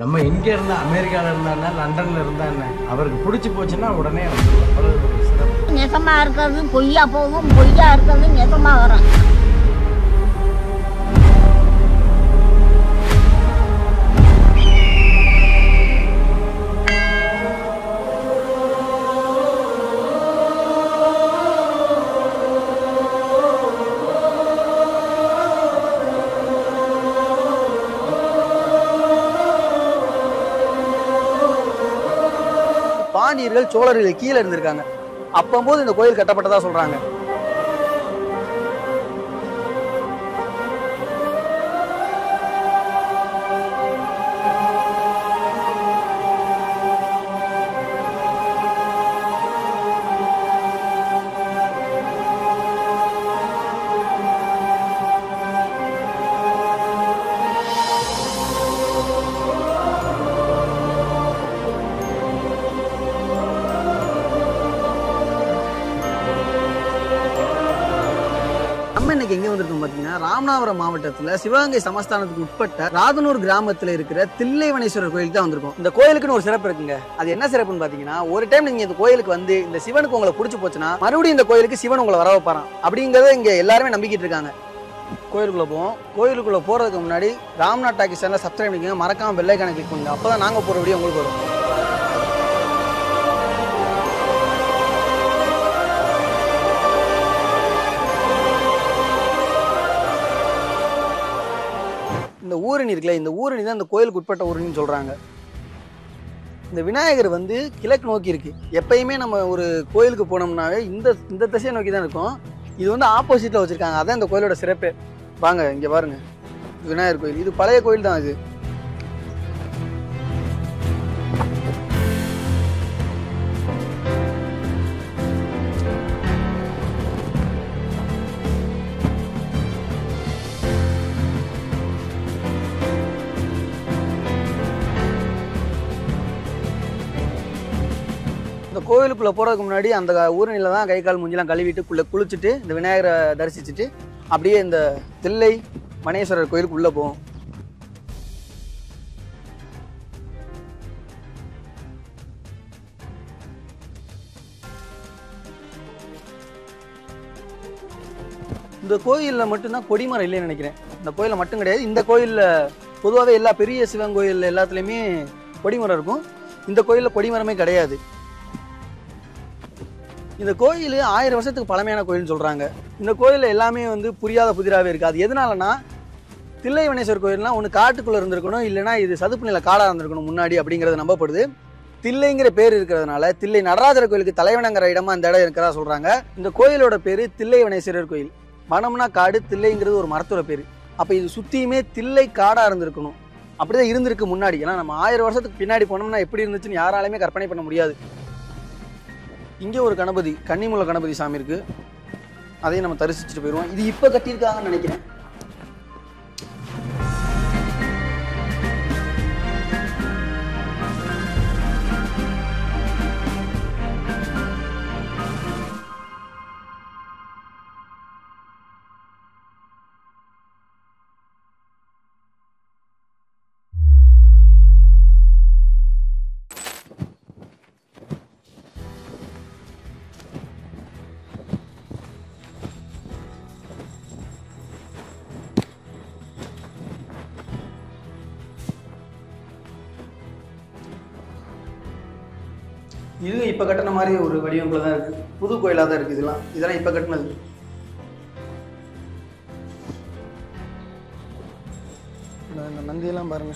நம்ம இங்க இருந்தா அமெரிக்கால இருந்தா லண்டன்ல இருந்தா என்ன அவருக்கு பிடிச்சி போச்சுன்னா உடனே வந்து நெசமா இருக்கிறது பொய்யா போகும், பொய்யா இருக்கிறது நெசமா வரும். பாண்டியர்கள் சோழர்கள் கீழே இருந்திருக்காங்க. அப்பம்போது இந்த கோயில் கட்டப்பட்டதா சொல்றாங்க. இன்னைக்கு எங்க வந்திருக்கோம் பாத்தீங்கன்னா, ராமநாதபுரம் மாவட்டத்துல சிவகங்கை சமஸ்தானத்துக்கு உட்பட்ட ராதனூர் கிராமத்துல இருக்கிற தில்லைவனேஸ்வரர் கோயிலுக்கு தான் வந்திருக்கோம். இந்த கோயிலுக்குன்னு ஒரு சிறப்பு இருக்குங்க. அது என்ன சிறப்புன்னு பாத்தீங்கன்னா, ஒரு டைம் நீங்க இந்த கோயிலுக்கு வந்து இந்த சிவனுக்கு உங்களை பிடிச்சு போச்சுன்னா மறுபடியும் இந்த கோயிலுக்கு சிவன் உங்களை வர வைப்பாராம் அப்படிங்கறத இங்க எல்லாருமே நம்பிக்கிட்டு இருக்காங்க. கோயிலுக்குள்ள போவோம். கோயிலுக்குள்ள போறதுக்கு முன்னாடி ராம்நாத் டாக்கீஸ் சேனலை சப்ஸ்கிரைப் பண்ணிக்கோங்க, மறக்காம பெல் ஐகானை கிளிக் பண்ணுங்க. அப்பதான் நாங்க போற வீடியோ உங்களுக்கு வரும். இந்த ஊரணி இருக்குல்ல, இந்த ஊரணி தான் இந்த கோயிலுக்கு உட்பட்ட ஊரணின்னு சொல்றாங்க. இந்த விநாயகர் வந்து கிழக்கு நோக்கி இருக்கு. எப்பயுமே நம்ம ஒரு கோயிலுக்கு போனோம்னாவே இந்த திசையை நோக்கி தான் இருக்கும். இது வந்து ஆப்போசிட்ல வச்சிருக்காங்க. அதான் இந்த கோயிலோட சிறப்பே. வாங்க இங்க பாருங்க, விநாயகர் கோயில். இது பழைய கோயில் தான். இது இந்த கோயிலுக்குள்ள போறதுக்கு முன்னாடி அந்த ஊரணியில தான் கை கால் மூஞ்சிலாம் கழுவிட்டு குளிச்சுட்டு இந்த விநாயகரை தரிசிச்சுட்டு அப்படியே இந்த தில்லை மணேஸ்வரர் கோயிலுக்கு உள்ள போவோம். இந்த கோயில்ல மட்டும்தான் கொடிமரம் இல்லைன்னு நினைக்கிறேன். இந்த கோயில மட்டும் கிடையாது. இந்த கோயில்ல பொதுவாகவே எல்லா பெரிய சிவன் கோயில் எல்லாத்துலயுமே கொடிமரம் இருக்கும். இந்த கோயில்ல கொடிமரமே கிடையாது. இந்த கோயில் 1000 வருஷத்துக்கு பழமையான கோயில்னு சொல்றாங்க. இந்த கோயில்ல எல்லாமே வந்து புரியாத புதிராகவே இருக்கு. அது எதனாலனா, தில்லைவனேஸ்வரர் கோயில்னா ஒன்று காட்டுக்குள்ள இருந்திருக்கணும், இல்லைன்னா இது சதுப்பு நில காடாக இருந்திருக்கணும் முன்னாடி அப்படிங்கிறது நம்பப்படுது. தில்லைங்கிற பேர் இருக்கிறதுனால தில்லை நடராஜர் கோயிலுக்கு தலைவனங்கிற இடமா இந்த இடம் இருக்கிறதா சொல்றாங்க. இந்த கோயிலோட பேரு தில்லைவனேஸ்வரர் கோயில். வனம்னா காடு, தில்லைங்கிறது ஒரு மரத்தோட பேரு. அப்ப இது சுத்தியுமே தில்லை காடா இருந்திருக்கணும். அப்படிதான் இருந்திருக்கு முன்னாடி. ஏன்னா நம்ம 1000 வருஷத்துக்கு பின்னாடி போனோம்னா எப்படி இருந்துச்சுன்னு யாராலுமே கற்பனை பண்ண முடியாது. இங்கே ஒரு கணபதி, கன்னிமூல கணபதி சாமி இருக்கு. அதையும் நம்ம தரிசிச்சுட்டு போயிடுவோம். இது இப்ப கட்டியிருக்காங்கன்னு நினைக்கிறேன். இதுவும் இப்ப கட்டின மாதிரி ஒரு வடிவமைப்புல தான் இருக்கு. புது கோயிலா தான் இருக்கு. இதெல்லாம் இப்ப கட்டினது. இந்த நந்தியெல்லாம் பாருங்க,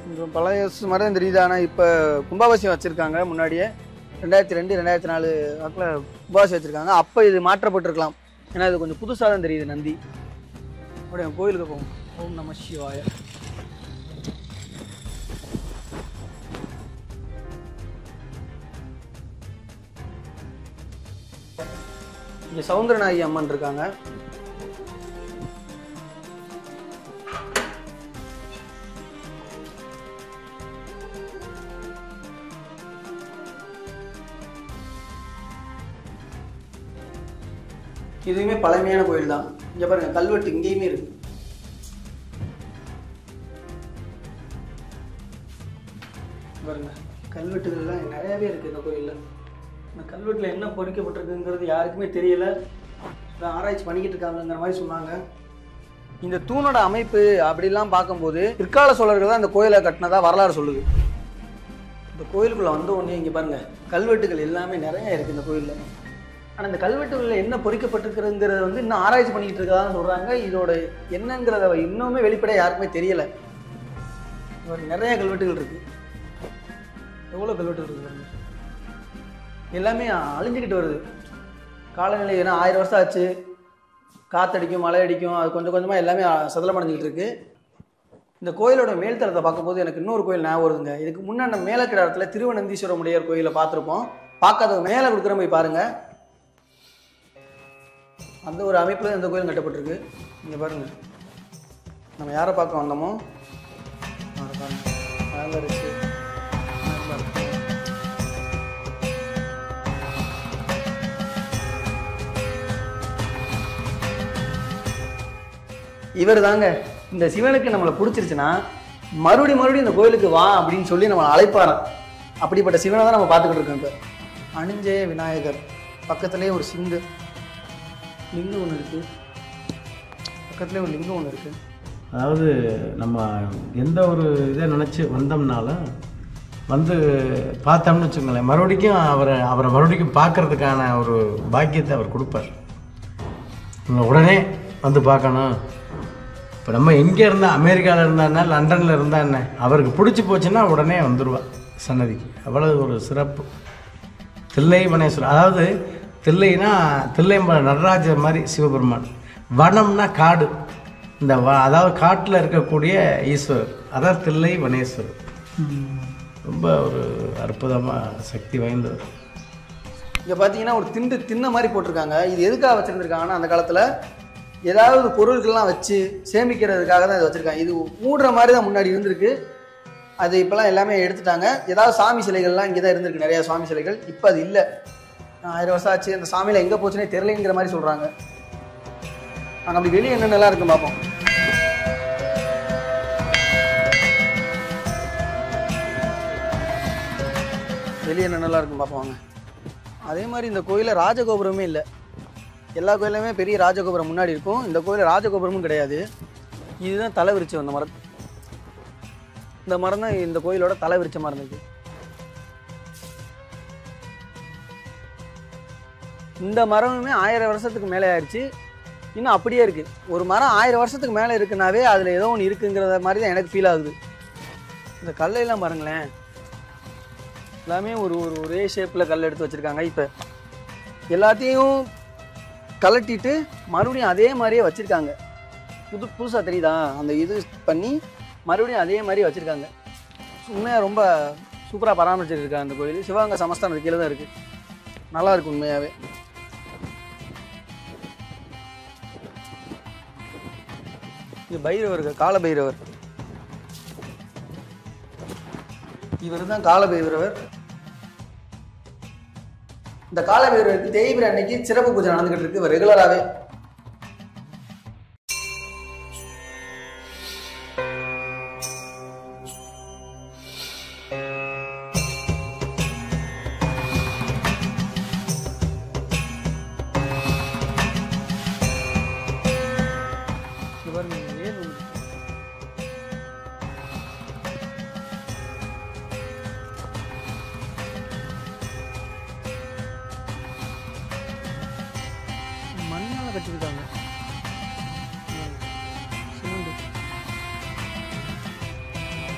கொஞ்சம் பழைய மாதிரி தான் தெரியுது. ஆனால் இப்போ கும்பாபிஷேகம் வச்சிருக்காங்க. முன்னாடியே 2002, 2004 வாக்கில் கும்பாபிஷேகம் வச்சிருக்காங்க. அப்போ இது மாற்றப்பட்டிருக்கலாம். ஏன்னா இது கொஞ்சம் புதுசாக தான் தெரியுது நந்தி. அப்படியே கோயிலுக்கு போவோம். ஓம் நம சிவாய. இங்கே சவுந்தரநாயகி அம்மன் இருக்காங்க. இதுவுமே பழமையான கோயில் தான். இங்க பாருங்க, கல்வெட்டு இங்கேயுமே இருக்கு. பாருங்க கல்வெட்டுகள்லாம் நிறையவே இருக்குது இந்த கோயிலில். இந்த கல்வெட்டில் என்ன பொறிக்கப்பட்டிருக்குங்கிறது யாருக்குமே தெரியல. ஆராய்ச்சி பண்ணிக்கிட்டு இருக்காங்கிற மாதிரி சொன்னாங்க. இந்த தூணோட அமைப்பு அப்படிலாம் பார்க்கும்போது பிற்கால சோழர்கள் தான் இந்த கோயிலை கட்டினதா வரலாறு சொல்லுது. இந்த கோயிலுக்குள்ளே வந்த உடனே இங்கே பாருங்கள் கல்வெட்டுகள் எல்லாமே நிறைய இருக்குது இந்த கோயிலில். ஆனால் இந்த கல்வெட்டுகளில் என்ன பொறிக்கப்பட்டிருக்கிறதுங்கிறத வந்து இன்னும் ஆராய்ச்சி பண்ணிக்கிட்டு இருக்கதான்னு சொல்கிறாங்க. இதோட என்னங்கிறத இன்னுமே வெளிப்படையாக யாருக்குமே தெரியலை. நிறைய கல்வெட்டுகள் இருக்குது. எவ்வளோ கல்வெட்டுகள் இருக்குது எல்லாமே அழிஞ்சிக்கிட்டு வருது. காலநிலை ஏன்னா 1000 வருஷம் ஆச்சு. காற்றடிக்கும், மழை அடிக்கும், அது கொஞ்சம் கொஞ்சமாக எல்லாமே சதலமடைஞ்சிக்கிட்டு இருக்கு. இந்த கோயிலோட மேல்தளத்தை பார்க்கும்போது எனக்கு இன்னொரு கோயில் ஞாபகம் வருதுங்க. இதுக்கு முன்னாடி மேலக்கிடாரத்தில் திருவநந்தீஸ்வர முடையார் கோயிலை பார்த்துருப்போம். பார்க்காதவங்க மேலே கொடுக்குற போய் பாருங்கள். அந்த ஒரு அமைப்பில் இந்த கோயில் கட்டப்பட்டிருக்கு. இங்கே பாருங்கள் நம்ம யாரை பார்க்க வந்தோமோ அதை பாருங்கள். நல்லா இருக்கு. இவர் தாங்க இந்த சிவனுக்கு நம்மளை பிடிச்சிருச்சுன்னா மறுபடியும் இந்த கோயிலுக்கு வா அப்படின்னு சொல்லி நம்மளை அழைப்பாராம். அப்படிப்பட்ட சிவனை தான் நம்ம பார்த்துக்கிட்டு இருக்கோம். இப்போ அணிஞ்சய விநாயகர் பக்கத்துலேயே ஒரு லிங்கம் ஒன்று இருக்குது. பக்கத்துலேயே ஒரு லிங்கம் ஒன்று இருக்குது. அதாவது நம்ம எந்த ஒரு இதை நினச்சி வந்தோம்னாலும் வந்து பார்த்தோம்னு வச்சுக்கோங்களேன், அவரை மறுபடியும் பார்க்கறதுக்கான ஒரு பாக்கியத்தை அவர் கொடுப்பார். உடனே வந்து பார்க்கணும். இப்போ நம்ம எங்கே இருந்தால் அமெரிக்காவில் இருந்தா லண்டனில் இருந்தா என்ன, அவருக்கு பிடிச்சி போச்சுன்னா உடனே வந்துடுவா சன்னதிக்கு. அவ்வளவு ஒரு சிறப்பு. தில்லை வனேஸ்வரர், அதாவது தில்லைனா தில்லைம்பல நடராஜர் மாதிரி சிவபெருமான். வனம்னா காடு. இந்த அதாவது காட்டில் இருக்கக்கூடிய ஈஸ்வரர், அதான் தில்லை வனேஸ்வரர். ரொம்ப ஒரு அற்புதமாக சக்தி வாய்ந்தவர். இங்கே பார்த்தீங்கன்னா ஒரு திண்ணை மாதிரி போட்டிருக்காங்க. இது எதுக்காக வச்சுருந்துருக்காங்கன்னா அந்த காலத்தில் ஏதாவது பொருட்கள்லாம் வச்சு சேமிக்கிறதுக்காக தான் இது வச்சுருக்காங்க. இது மூடுற மாதிரி தான் முன்னாடி இருந்திருக்கு. அது இப்போலாம் எல்லாமே எடுத்துட்டாங்க. ஏதாவது சாமி சிலைகள்லாம் இங்கே தான் இருந்திருக்கு, நிறையா சுவாமி சிலைகள். இப்போ அது இல்லை. 1000 வருஷம் ஆச்சு. அந்த சாமியில் எங்கே போச்சுன்னே தெரியலைங்கிற மாதிரி சொல்கிறாங்க. நாங்கள் அப்படி வெளியே என்னென்னலாம் இருக்குன்னு பார்ப்போம். வெளியே என்னென்னலாம் இருக்குன்னு பார்ப்போங்க. அதே மாதிரி இந்த கோயிலில் ராஜகோபுரமே இல்லை. எல்லா கோயிலுமே பெரிய ராஜகோபுரம் முன்னாடி இருக்கும். இந்த கோயிலில் ராஜகோபுரமும் கிடையாது. இதுதான் தலை விரிச்சம். இந்த மரம் தான் இந்த கோயிலோட தலை விரிச்ச மரம் இருக்குது. இந்த மரமுமே 1000 வருஷத்துக்கு மேலே ஆயிடுச்சு. இன்னும் அப்படியே இருக்குது. ஒரு மரம் 1000 வருஷத்துக்கு மேலே இருக்குனாவே அதில் ஏதோ ஒன்று இருக்குங்கிறத மாதிரி தான் எனக்கு ஃபீல் ஆகுது. இந்த கல்லையெல்லாம் பாருங்களேன், எல்லாமே ஒரே ஷேப்பில் கல் எடுத்து வச்சுருக்காங்க. இப்போ எல்லாத்தையும் கலட்டிட்டு மறுபடியும் அதே மாதிரியே வச்சுருக்காங்க. புதுசாக தெரியுதா? அந்த இது பண்ணி மறுபடியும் அதே மாதிரி வச்சுருக்காங்க. உண்மையாக ரொம்ப சூப்பராக பராமரிச்சிருக்காங்க அந்த கோயில். சிவகங்கை சமஸ்தானத்துக்கு கீழே தான் இருக்குது. நல்லா இருக்கு உண்மையாகவே. இது பைரவர், காலபைரவர். இவர் தான் காலபைரவர். இந்த காலபைரவருக்கு தேய்பிரை அன்னைக்கு சிறப்பு பூஜை நடந்துகிட்டு இருக்கு. இவர் ரெகுலராகவே மண்ணால் கட்டியிருக்காங்க.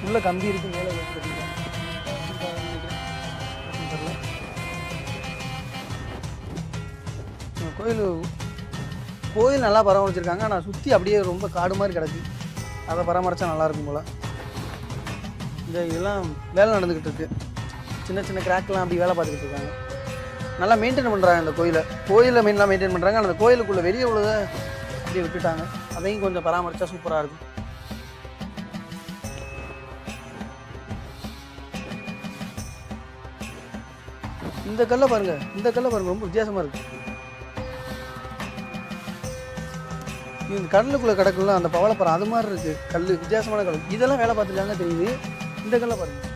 உள்ள கம்பி இருக்கு, மேலே கட்டியிருக்காங்க. கோயில் நல்லா பராமரிச்சிருக்காங்க. ஆனால் சுற்றி அப்படியே ரொம்ப காடு மாதிரி கிடக்கு. அதை பராமரித்தா நல்லாயிருக்கும் போல். இதெல்லாம் வேலை நடந்துக்கிட்டு இருக்கு. சின்ன சின்ன கிராக்லாம் அப்படி வேலை பார்த்துக்கிட்டு இருக்காங்க. நல்லா மெயின்டைன் பண்ணுறாங்க இந்த கோயிலில் மெயின்டைன் பண்ணுறாங்க. ஆனால் அந்த கோயிலுக்குள்ளே வெளியே உள்ளதை அப்படியே விட்டுட்டாங்க. அதையும் கொஞ்சம் பராமரித்தா சூப்பராக இருக்கும். இந்த கல்லை பாருங்கள், ரொம்ப வித்தியாசமாக இருக்குது. இந்த கடலுக்குள்ளே கிடக்குள்ள அந்த பவளப்பறம் அது மாதிரி இருக்குது. கல் வித்தியாசமான கல். இதெல்லாம் வேலை பார்த்துருக்காங்க தெரியுது. இந்த கல்லை பாருங்கள்,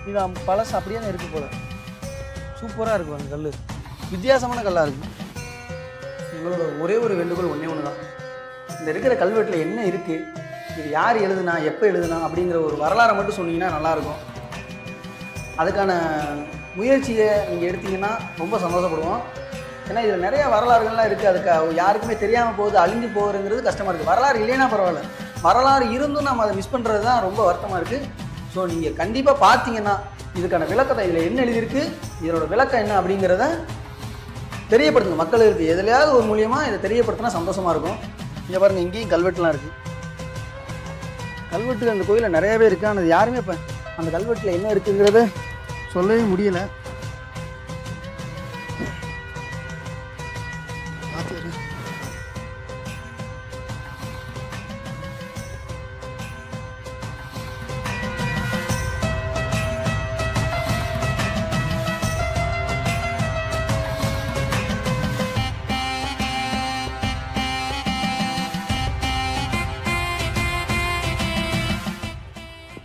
இது பழசு அப்படியே தான் இருக்குது போல. சூப்பராக இருக்கும் அந்த கல், வித்தியாசமான கல்லாக இருக்குது. எங்களோட ஒரே ஒரு வேண்டுகோள் ஒன்று தான், இந்த இருக்கிற கல்வெட்டில் என்ன இருக்குது, இது யார் எழுதுனா, எப்போ எழுதுனா அப்படிங்கிற ஒரு வரலாறை மட்டும் சொன்னீங்கன்னா நல்லாயிருக்கும். அதுக்கான முயற்சியை நீங்கள் எடுத்தீங்கன்னா ரொம்ப சந்தோஷப்படுவோம். ஏன்னா இதில் நிறைய வரலாறுகள்லாம் இருக்குது, அதுக்கு யாருக்குமே தெரியாமல் போகுது, அழிஞ்சு போகிறதுங்கிறது கஷ்டமாக இருக்குது. வரலாறு இல்லைன்னா பரவாயில்ல, வரலாறு இருந்தும் நம்ம அதை மிஸ் பண்ணுறது தான் ரொம்ப வருத்தமாக இருக்குது. ஸோ நீங்கள் கண்டிப்பாக பார்த்தீங்கன்னா இதுக்கான விளக்கத்தை, இதில் என்ன எழுதியிருக்கு, இதோட விளக்கம் என்ன அப்படிங்கிறத தெரியப்படுத்துங்க மக்களுக்கு. எதுலையாவது ஒரு மூலியமாக இதை தெரியப்படுத்தினா சந்தோஷமாக இருக்கும். இங்கே பாருங்கள், இங்கேயும் கல்வெட்டுலாம் இருக்குது. கல்வெட்டு அந்த கோயிலில் நிறையவே இருக்குது. ஆனால் யாருமே இப்போ அந்த கல்வெட்டில் என்ன இருக்குங்கிறத சொல்லவே முடியலை.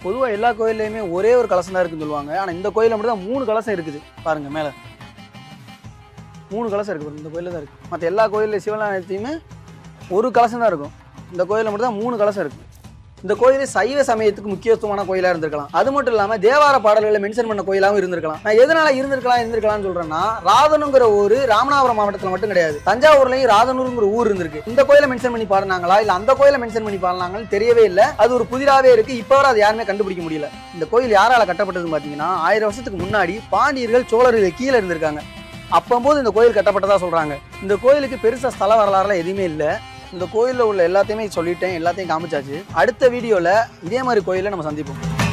பொதுவாக எல்லா கோயில்லையுமே ஒரே ஒரு கலசம் தான் இருக்குன்னு சொல்லுவாங்க. ஆனால் இந்த கோயிலில் மட்டும் தான் 3 கலசம் இருக்குது. பாருங்கள், மேலே 3 கலசம் இருக்குது. இந்த கோயிலில் தான் இருக்குது. மற்ற எல்லா கோயிலில் சிவனாலயத்தையுமே ஒரு கலசம் தான் இருக்கும். இந்த கோயிலில் மட்டும் தான் 3 கலசம் இருக்குது. இந்த கோயில் சைவ சமயத்துக்கு முக்கியத்துவமான கோயிலாக இருந்திருக்கலாம். அது மட்டும் இல்லாமல் தேவார பாடல்களை மென்ஷன் பண்ண கோயிலாகவும் இருந்திருக்கலாம். நான் எதனால இருந்திருக்கலாம்னு சொல்றேன்னா, ராதனுங்கிற ஊர் ராமநாதபுரம் மாவட்டத்தில் மட்டும் கிடையாது, தஞ்சாவூர்லையும் ராதனூருங்கிற ஊர் இருந்திருக்கு. இந்த கோயிலை மென்ஷன் பண்ணி பாடினாங்களா இல்ல அந்த கோயிலை மென்ஷன் பண்ணி பாடினாங்கன்னு தெரியவே இல்லை. அது ஒரு புதிராவே இருக்கு. இப்போ வரை அது யாருமே கண்டுபிடிக்க முடியல. இந்த கோயில் யாரால கட்டப்பட்டதுன்னு பார்த்தீங்கன்னா, 1000 வருஷத்துக்கு முன்னாடி பாண்டியர்கள் சோழர்கள் கீழே இருந்திருக்காங்க. அப்பம்போது இந்த கோயில் கட்டப்பட்டதா சொல்றாங்க. இந்த கோயிலுக்கு பெருசா ஸ்தல வரலாறுலாம் எதுவுமே இல்லை. இந்த கோயிலில் உள்ள எல்லாத்தையுமே சொல்லிட்டேன், எல்லாத்தையும் காமிச்சாச்சு. அடுத்த வீடியோவில் இதே மாதிரி கோயிலை நம்ம சந்திப்போம்.